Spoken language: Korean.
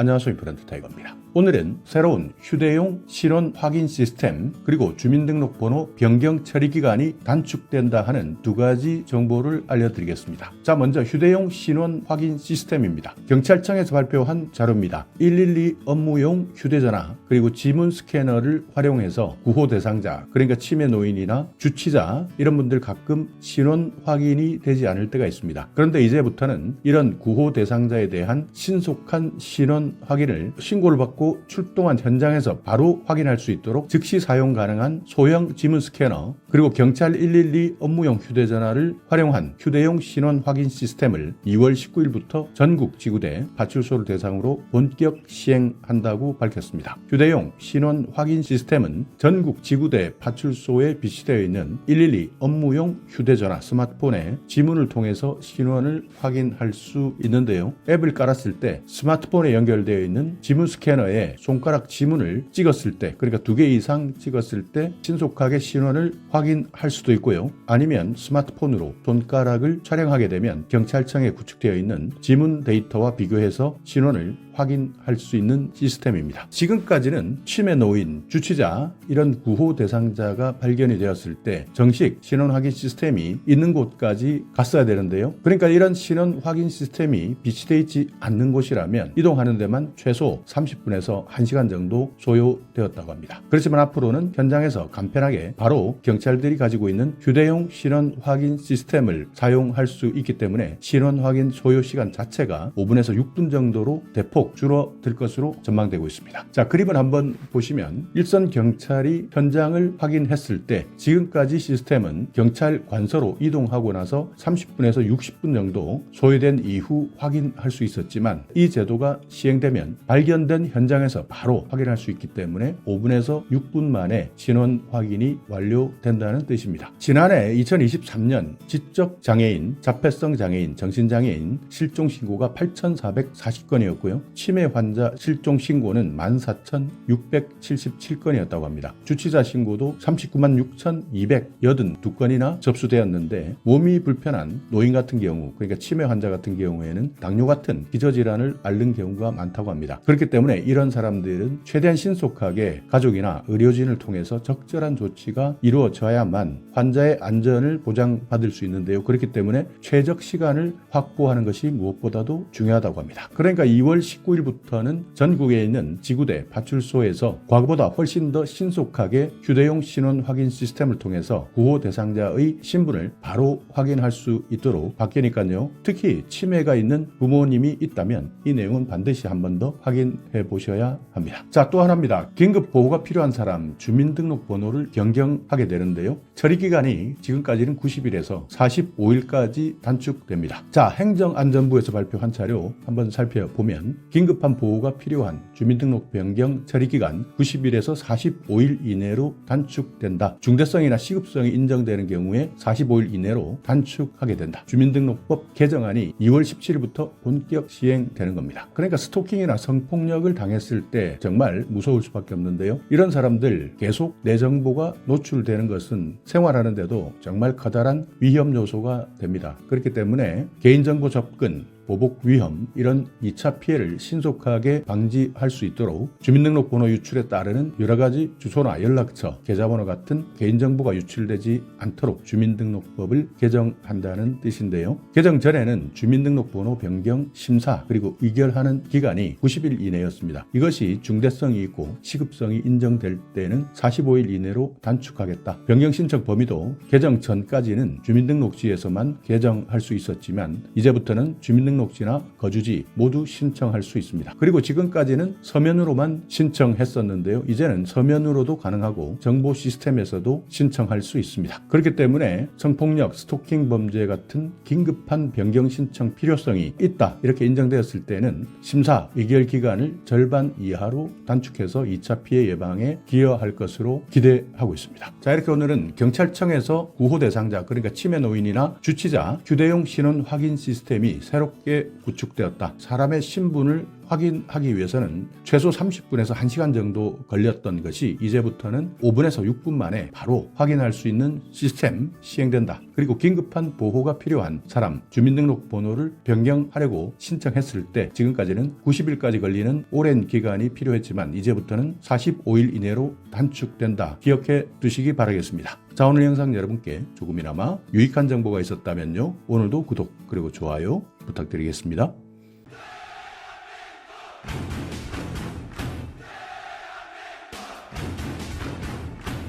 안녕하세요. 인프런트 타이거입니다. 오늘은 새로운 휴대용 신원 확인 시스템 그리고 주민등록번호 변경 처리 기간이 단축된다 하는 두 가지 정보를 알려드리겠습니다. 자, 먼저 휴대용 신원 확인 시스템입니다. 경찰청에서 발표한 자료입니다. 112 업무용 휴대전화 그리고 지문 스캐너를 활용해서 구호 대상자, 그러니까 치매 노인이나 주치자 이런 분들 가끔 신원 확인이 되지 않을 때가 있습니다. 그런데 이제부터는 이런 구호 대상자에 대한 신속한 신원 확인을 신고를 받고 출동한 현장에서 바로 확인할 수 있도록 즉시 사용 가능한 소형 지문 스캐너 그리고 경찰 112 업무용 휴대전화를 활용한 휴대용 신원 확인 시스템을 2월 19일부터 전국 지구대 파출소를 대상으로 본격 시행한다고 밝혔습니다. 휴대용 신원 확인 시스템은 전국 지구대 파출소에 비치되어 있는 112 업무용 휴대전화 스마트폰에 지문을 통해서 신원을 확인할 수 있는데요. 앱을 깔았을 때 스마트폰에 연결되어 있는 지문 스캐너에 손가락 지문을 찍었을 때, 그러니까 2개 이상 찍었을 때 신속하게 신원을 확인할 수도 있고요. 아니면 스마트폰으로 손가락을 촬영하게 되면 경찰청에 구축되어 있는 지문 데이터와 비교해서 신원을 확인할 수 있는 시스템입니다. 지금까지는 치매 노인, 주치자 이런 구호 대상자가 발견이 되었을 때 정식 신원 확인 시스템이 있는 곳까지 갔어야 되는데요. 그러니까 이런 신원 확인 시스템이 비치되어 있지 않는 곳이라면 이동하는 데만 최소 30분에서 1시간 정도 소요되었다고 합니다. 그렇지만 앞으로는 현장에서 간편하게 바로 경찰들이 가지고 있는 휴대용 신원 확인 시스템을 사용할 수 있기 때문에 신원 확인 소요 시간 자체가 5분에서 6분 정도로 대폭 줄어들 것으로 전망되고 있습니다. 자, 그림을 한번 보시면 일선 경찰이 현장을 확인했을 때 지금까지 시스템은 경찰 관서로 이동하고 나서 30분에서 60분 정도 소요된 이후 확인할 수 있었지만 이 제도가 시행되면 발견된 현장에서 바로 확인할 수 있기 때문에 5분에서 6분 만에 신원 확인이 완료된다는 뜻입니다. 지난해 2023년 지적 장애인, 자폐성 장애인, 정신장애인 실종 신고가 8,440건이었고요. 치매 환자 실종 신고는 14,677건이었다고 합니다. 주치자 신고도 39만 6,282건이나 접수되었는데 몸이 불편한 노인 같은 경우, 그러니까 치매 환자 같은 경우에는 당뇨 같은 기저질환을 앓는 경우가 많다고 합니다. 그렇기 때문에 이런 사람들은 최대한 신속하게 가족이나 의료진을 통해서 적절한 조치가 이루어져야만 환자의 안전을 보장받을 수 있는데요. 그렇기 때문에 최적 시간을 확보하는 것이 무엇보다도 중요하다고 합니다. 그러니까 2월 19일부터는 전국에 있는 지구대 파출소에서 과거보다 훨씬 더 신속하게 휴대용 신원 확인 시스템을 통해서 구호 대상자의 신분을 바로 확인할 수 있도록 바뀌니까요. 특히 치매가 있는 부모님이 있다면 이 내용은 반드시 한 번 더 확인해 보셔야 합니다. 자, 또 하나입니다. 긴급 보호가 필요한 사람 주민등록번호를 변경하게 되는데요. 처리기간이 지금까지는 90일에서 45일까지 단축됩니다. 자, 행정안전부에서 발표한 자료 한번 살펴보면 긴급한 보호가 필요한 주민등록 변경 처리기간 90일에서 45일 이내로 단축된다. 중대성이나 시급성이 인정되는 경우에 45일 이내로 단축하게 된다. 주민등록법 개정안이 2월 17일부터 본격 시행되는 겁니다. 그러니까 스토킹이나 성폭력을 당했을 때 정말 무서울 수밖에 없는데요. 이런 사람들 계속 내 정보가 노출되는 것은 생활하는데도 정말 커다란 위험 요소가 됩니다. 그렇기 때문에 개인정보 접근, 보복 위험 이런 2차 피해를 신속하게 방지할 수 있도록 주민등록번호 유출에 따르는 여러 가지 주소나 연락처, 계좌번호 같은 개인정보가 유출되지 않도록 주민등록법을 개정한다는 뜻인데요. 개정 전에는 주민등록번호 변경 심사 그리고 의결하는 기간이 90일 이내였습니다. 이것이 중대성이 있고 시급성이 인정될 때는 45일 이내로 단축하겠다. 변경 신청 범위도 개정 전까지는 주민등록지에서만 개정할 수 있었지만 이제부터는 주민등록지나 거주지 모두 신청할 수 있습니다. 그리고 지금까지는 서면으로만 신청했었는데요. 이제는 서면으로도 가능하고 정보 시스템에서도 신청할 수 있습니다. 그렇기 때문에 성폭력, 스토킹 범죄 같은 긴급한 변경 신청 필요성이 있다 이렇게 인정되었을 때는 심사, 의결 기간을 절반 이하로 단축해서 2차 피해 예방에 기여할 것으로 기대하고 있습니다. 자, 이렇게 오늘은 경찰청에서 구호 대상자, 그러니까 치매 노인이나 주치자 휴대용 신원 확인 시스템이 새롭게 구축되었다. 사람의 신분을 확인하기 위해서는 최소 30분에서 1시간 정도 걸렸던 것이 이제부터는 5분에서 6분 만에 바로 확인할 수 있는 시스템 시행된다. 그리고 긴급한 보호가 필요한 사람 주민등록번호를 변경하려고 신청했을 때 지금까지는 90일까지 걸리는 오랜 기간이 필요했지만 이제부터는 45일 이내로 단축된다. 기억해 두시기 바라겠습니다. 자, 오늘 영상 여러분께 조금이나마 유익한 정보가 있었다면요. 오늘도 구독 그리고 좋아요 부탁드리겠습니다.